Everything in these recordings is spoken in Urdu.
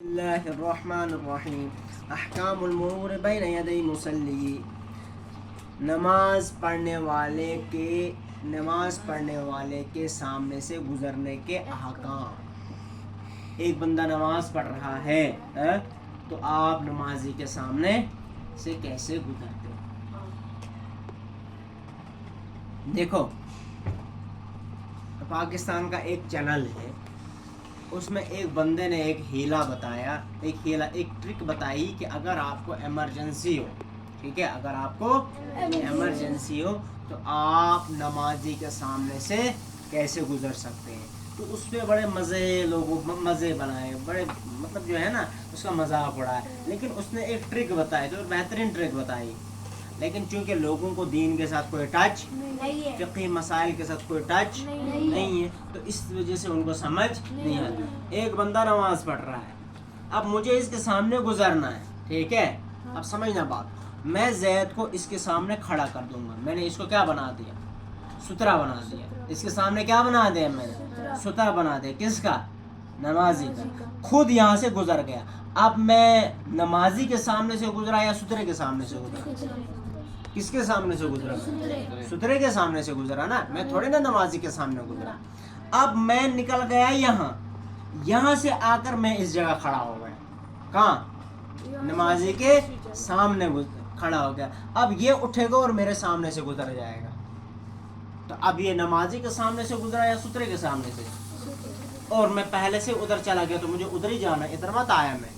اللہ الرحمن الرحیم احکام المرور بین یدی مصلی، نماز پڑھنے والے کے سامنے سے گزرنے کے احکام۔ ایک بندہ نماز پڑھ رہا ہے تو آپ نمازی کے سامنے سے کیسے گزرتے ہیں؟ دیکھو، پاکستان کا ایک چینل ہے، اس میں ایک بندے نے ایک ہیلا بتایا، ایک ٹرک بتائی کہ اگر آپ کو ایمرجنسی ہو، ٹھیک ہے، اگر آپ کو ایمرجنسی ہو تو آپ نمازی کے سامنے سے کیسے گزر سکتے ہیں۔ تو اس پہ بڑے مزے بنائے، بڑے مطلب جو ہے نا اس کا مذاق اڑایا، لیکن اس نے ایک ٹرک بتائی، جو بہترین ٹرک بتائی، لیکن چونکہ لوگوں کو دین کے ساتھ کوئی ٹچ، فقہی مسائل کے ساتھ کوئی ٹچ نہیں ہے، تو اس وجہ سے ان کو سمجھ نہیں آتی۔ ایک بندہ نماز پڑھ رہا ہے، اب مجھے اس کے سامنے گزرنا ہے، ٹھیک ہے، اب سمجھنا بات، میں زید کو اس کے سامنے کھڑا کر دوں گا، میں نے اس کو کیا بنا دیا؟ سترا بنا دیا۔ اس کے سامنے کیا بنا دیا؟ میں نے سترا بنا دیا۔ کس کا؟ نمازی کا۔ خود یہاں سے گزر گیا، اب میں نمازی کے سامنے سے گزرا یا سترے کے سامنے سے گزرا؟ کس کے سامنے سے گزرا؟ سترے کے سامنے سے گزرا نا، میں تھوڑی نا نمازی کے سامنے گزرا۔ اب میں نکل گیا یہاں سے آ کر میں اس جگہ کھڑا ہو گیا، کہاں؟ نمازی کے سامنے کھڑا ہو گیا۔ اب یہ اٹھے گا اور میرے سامنے سے گزر جائے گا، تو اب یہ نمازی کے سامنے سے گزرا یا سترے کے سامنے سے؟ اور میں پہلے سے ادھر چلا گیا تو مجھے ادھر ہی جانا، ادھر مت آیا میں۔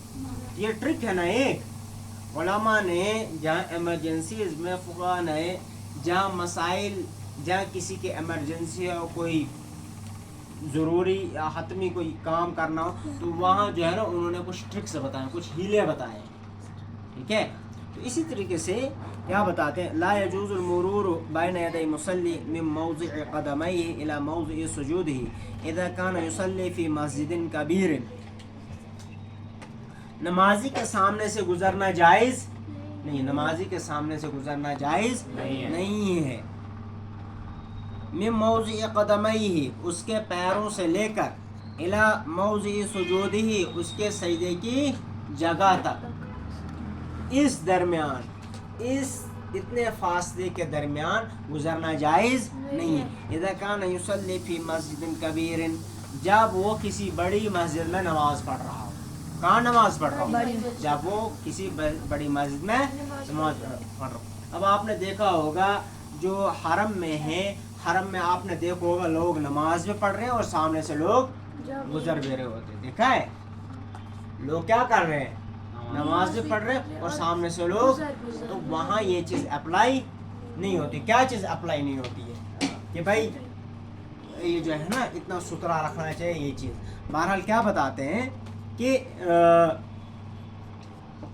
یہ ٹرک ہے نا ایک، علماء نے جہاں ایمرجنسیز میں، فقہاء نے جہاں مسائل، جہاں کسی کے ایمرجنسی ہو، کوئی ضروری یا حتمی کوئی کام کرنا ہو، تو وہاں جو ہے نا انہوں نے کچھ ٹرکس بتائے، کچھ ہیلے بتائے، ٹھیک ہے۔ تو اسی طریقے سے کیا بتاتے ہیں؟ لا يجوز المرور بین یدی مصلی من موضع قدمیہ الی موضع سجودہ اذا کان یصلی فی مسجد کبیر، نمازی کے سامنے سے گزرنا جائز نہیں، نمازی کے سامنے سے گزرنا جائز نہیں ہے۔ من موضع قدمیہ، اس کے پیروں سے لے کر، الی موضع سجودہ، اس کے سجدے کی جگہ تک، اس درمیان، اتنے فاصلے کے درمیان گزرنا جائز نہیں ہے۔ اذا کان یصلی فی مسجد کبیر، جب وہ کسی بڑی مسجد میں نماز پڑھ رہا ہو۔ کہاں نماز پڑھ رہا ہو؟ جب وہ کسی بڑی مسجد میں نماز پڑھ رہا ہو۔ اب آپ نے دیکھا ہوگا جو حرم میں ہے، حرم میں آپ نے دیکھا ہوگا لوگ نماز بھی پڑھ رہے ہیں اور سامنے سے لوگ گزر بھی رہے ہوتے، دیکھا ہے؟ لوگ کیا کر رہے ہیں؟ نماز بھی پڑھ رہے ہیں اور سامنے سے لوگ، تو وہاں یہ چیز اپلائی نہیں ہوتی۔ کیا چیز اپلائی نہیں ہوتی ہے؟ کہ بھائی یہ جو ہے نا اتنا ستھرا رکھنا چاہیے، یہ چیز۔ بہرحال کیا بتاتے ہیں کہ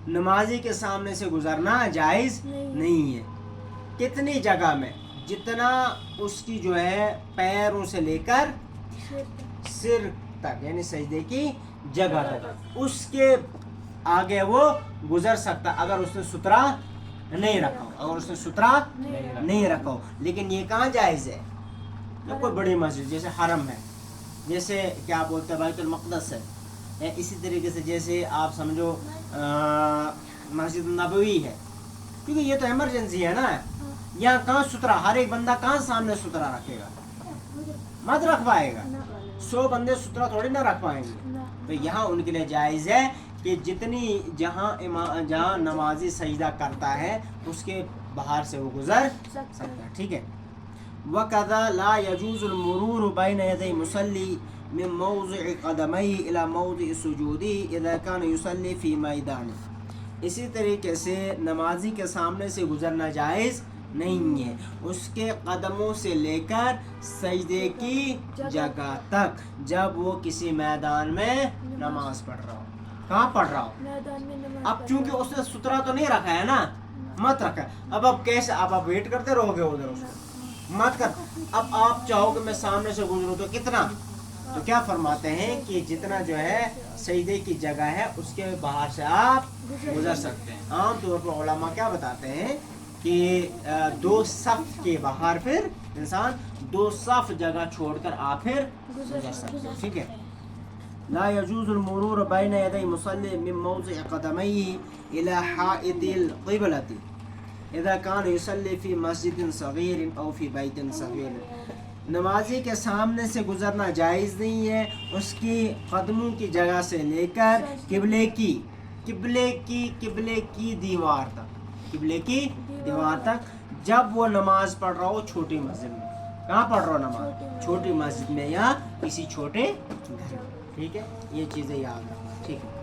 نمازی کے سامنے سے گزرنا جائز نہیں ہے۔ کتنی جگہ میں؟ جتنا اس کی جو ہے پیروں سے لے کر سر تک، یعنی سجدے کی جگہ تک، اس کے آگے وہ گزر سکتا اگر اس نے سترا نہیں رکھا ہو، اگر اس نے سترا نہیں رکھا ہو۔ لیکن یہ کہاں جائز ہے؟ کوئی بڑی مسجد جیسے حرم ہے، جیسے کیا بولتے ہیں بیت المقدس ہے، اسی طریقے سے جیسے آپ سمجھو مسجد نبوی ہے، کیونکہ یہ تو ایمرجنسی ہے نا۔ یہاں کہاں سترا، ہر ایک بندہ کہاں سامنے سترا رکھے گا؟ مت رکھ پائے گا، 100 بندے سترا تھوڑی نہ رکھ پائیں گے۔ تو یہاں ان کے لیے جائز ہے کہ جہاں نمازی سجدہ کرتا ہے اس کے باہر سے وہ گزر سکتا ہے، ٹھیک ہے۔ وَكَذَا لَا يَجُوزُ الْمُرُورُ بَيْنَ يَدَيْ مُصَلِّ من موضع قدمیہ الی موضع سجودہ اذا کان یصلی فی میدان، اسی طریقے سے نمازی کے سامنے سے گزرنا جائز نہیں ہے اس کے قدموں سے لے کر سجدے کی جگہ تک، جب وہ کسی میدان میں نماز پڑھ رہا ہو۔ کہاں پڑھ رہا ہو؟ اب چونکہ اس نے سترا تو نہیں رکھا ہے نا، مت رکھا ہے، اب کیسے؟ اب آپ ویٹ کرتے رہو گے ادھر، اس کو مت کر۔ اب آپ چاہو کہ میں سامنے سے گزروں تو کتنا؟ تو کیا فرماتے ہیں کہ جتنا جو ہے سجدے کی جگہ ہے اس کے باہر سے آپ گزر سکتے ہیں۔ عام طور پر علماء کیا بتاتے ہیں کہ 2 صف کے باہر پھر انسان 2 صف جگہ چھوڑ کر آپ پھر گزر سکتے ہیں، ٹھیک ہے۔ لا يجوز المرور بين يدي مصلي من موضع قدميه إلى حائط القبلة إذا كان يصلي في مسجد صغير أو في بيت صغير. نمازی کے سامنے سے گزرنا جائز نہیں ہے اس کی قدموں کی جگہ سے لے کر قبلے کی دیوار تک جب وہ نماز پڑھ رہا ہو چھوٹی مسجد میں. کہاں پڑھ رہا ہو نماز؟ چھوٹی مسجد میں یا کسی چھوٹے گھر میں. ٹھیک ہے، یہ چیزیں یاد رکھنا. ٹھیک ہے.